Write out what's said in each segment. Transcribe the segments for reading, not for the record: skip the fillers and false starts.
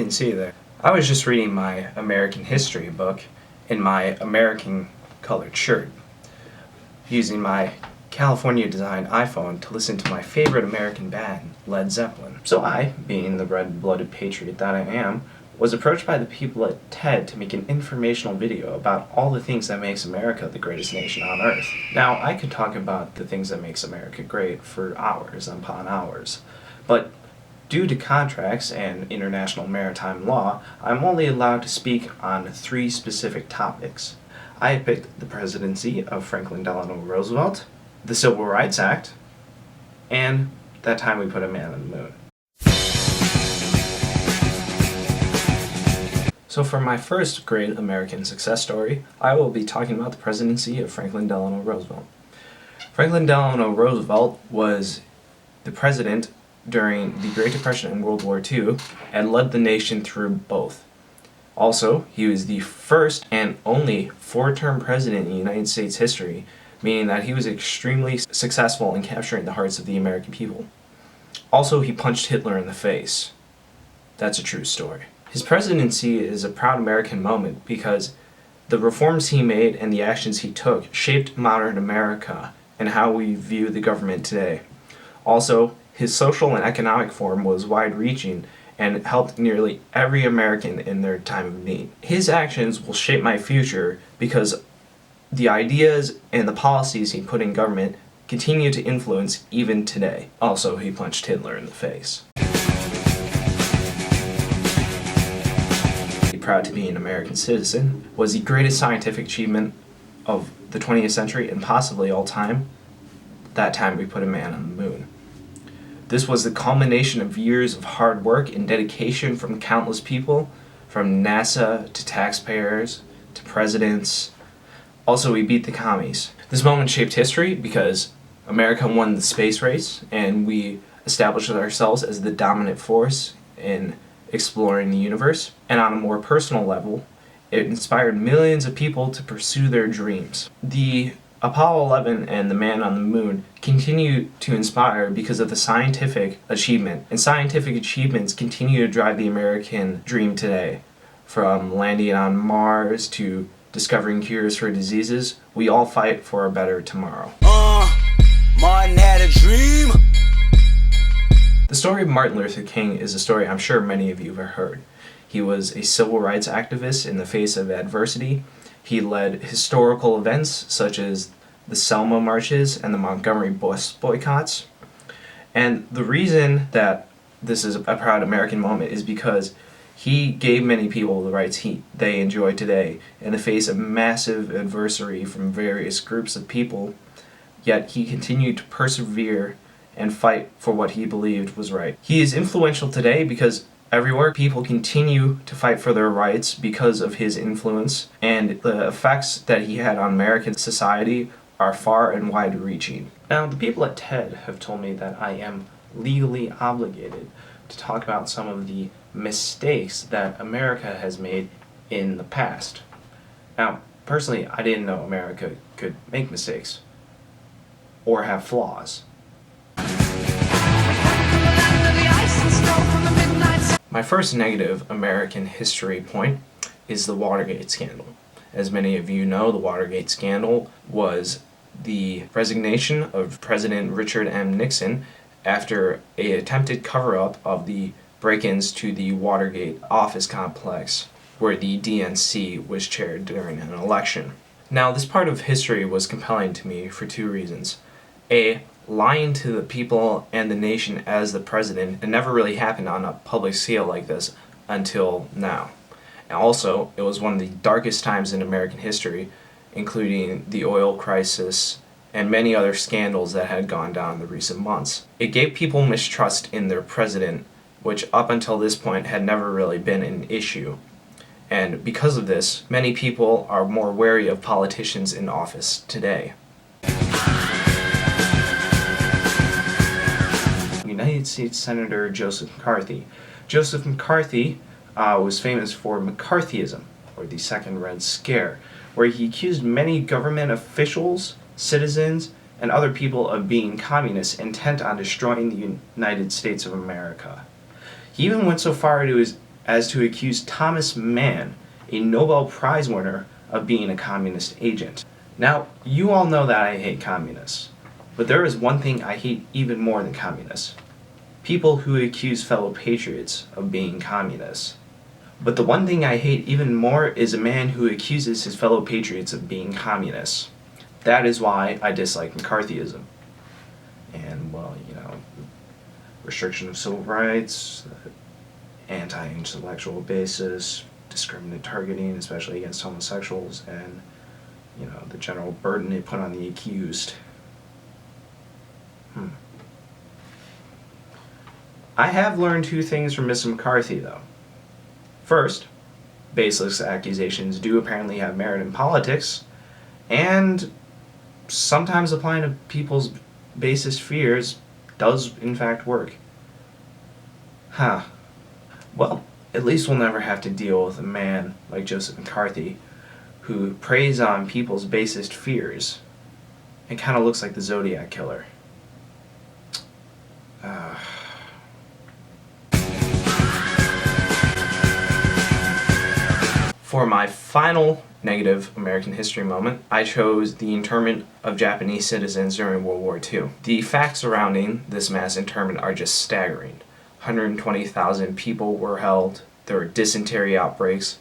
didn't see you there. I was just reading my American history book in my American colored shirt, using my California designed iPhone to listen to my favorite American band, Led Zeppelin. So I, being the red-blooded patriot that I am, was approached by the people at TED to make an informational video about all the things that makes America the greatest nation on earth. Now, I could talk about the things that makes America great for hours upon hours, but due to contracts and international maritime law, I'm only allowed to speak on 3 specific topics. I picked the presidency of Franklin Delano Roosevelt, the Civil Rights Act, and that time we put a man on the moon. So for my first great American success story, I will be talking about the presidency of Franklin Delano Roosevelt. Franklin Delano Roosevelt was the president during the Great Depression and World War II and led the nation through both. Also, he was the first and only 4-term president in the United States history, meaning that he was extremely successful in capturing the hearts of the American people. Also, he punched Hitler in the face. That's a true story. His presidency is a proud American moment because the reforms he made and the actions he took shaped modern America and how we view the government today. Also, his social and economic reform was wide-reaching and helped nearly every American in their time of need. His actions will shape my future because the ideas and the policies he put in government continue to influence even today. Also, he punched Hitler in the face. Proud to be an American citizen was the greatest scientific achievement of the 20th century and possibly all time. That time we put a man on the moon. This was the culmination of years of hard work and dedication from countless people, from NASA to taxpayers to presidents. Also, we beat the commies. This moment shaped history because America won the space race and we established ourselves as the dominant force in exploring the universe. And on a more personal level, it inspired millions of people to pursue their dreams. The Apollo 11 and the man on the moon continue to inspire because of the scientific achievement, and scientific achievements continue to drive the American dream today. From landing on Mars to discovering cures for diseases, we all fight for a better tomorrow. Martin had a dream. The story of Martin Luther King is a story I'm sure many of you have heard. He was a civil rights activist in the face of adversity. He led historical events such as the Selma marches and the Montgomery bus boycotts. And the reason that this is a proud American moment is because he gave many people the rights they enjoy today in the face of massive adversity from various groups of people, yet he continued to persevere and fight for what he believed was right. He is influential today because everywhere people continue to fight for their rights because of his influence, and the effects that he had on American society are far and wide-reaching. Now, the people at TED have told me that I am legally obligated to talk about some of the mistakes that America has made in the past. Now, personally, I didn't know America could make mistakes or have flaws. My first negative American history point is the Watergate scandal. As many of you know, the Watergate scandal was the resignation of President Richard M. Nixon after an attempted cover-up of the break-ins to the Watergate office complex, where the DNC was chaired during an election. Now, this part of history was compelling to me for 2 reasons. A, lying to the people and the nation as the president, it never really happened on a public scale like this until now. And also, it was one of the darkest times in American history, including the oil crisis and many other scandals that had gone down in the recent months. It gave people mistrust in their president, which up until this point had never really been an issue. And because of this, many people are more wary of politicians in office today. United States Senator Joseph McCarthy. Joseph McCarthy was famous for McCarthyism, or the Second Red Scare, where he accused many government officials, citizens, and other people of being communists intent on destroying the United States of America. He even went so far as to accuse Thomas Mann, a Nobel Prize winner, of being a communist agent. Now, you all know that I hate communists, but there is one thing I hate even more than communists: people who accuse fellow patriots of being communists. But the one thing I hate even more is a man who accuses his fellow patriots of being communists. That is why I dislike McCarthyism. And, well, restriction of civil rights, anti-intellectual basis, discriminate targeting, especially against homosexuals, and, the general burden it put on the accused. I have learned two things from Mr. McCarthy, though. First, baseless accusations do apparently have merit in politics, and sometimes applying to people's basest fears does in fact work. Well, at least we'll never have to deal with a man like Joseph McCarthy who preys on people's basest fears and kind of looks like the Zodiac Killer. For my final negative American history moment, I chose the internment of Japanese citizens during World War II. The facts surrounding this mass internment are just staggering. 120,000 people were held, there were dysentery outbreaks,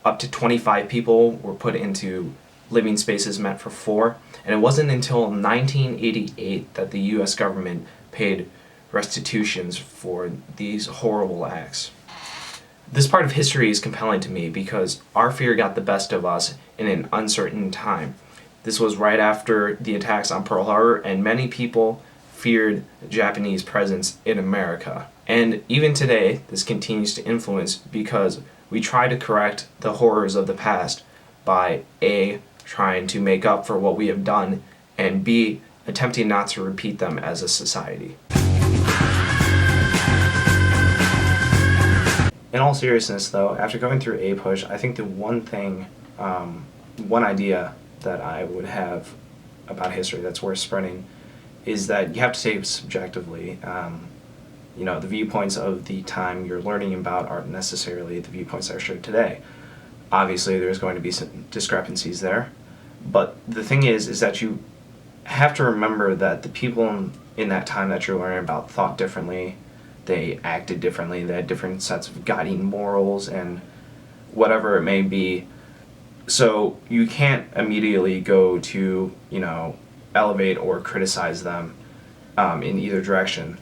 up to 25 people were put into living spaces meant for 4, and it wasn't until 1988 that the US government paid restitutions for these horrible acts. This part of history is compelling to me because our fear got the best of us in an uncertain time. This was right after the attacks on Pearl Harbor, and many people feared the Japanese presence in America. And even today, this continues to influence because we try to correct the horrors of the past by A, trying to make up for what we have done, and B, attempting not to repeat them as a society. In all seriousness, though, after going through APUSH, I think the one thing, one idea that I would have about history that's worth spreading is that you have to take it subjectively. The viewpoints of the time you're learning about aren't necessarily the viewpoints that are shared today. Obviously, there's going to be some discrepancies there, but the thing is that you have to remember that the people in that time that you're learning about thought differently. They acted differently, they had different sets of guiding morals and whatever it may be. So you can't immediately go to, elevate or criticize them in either direction.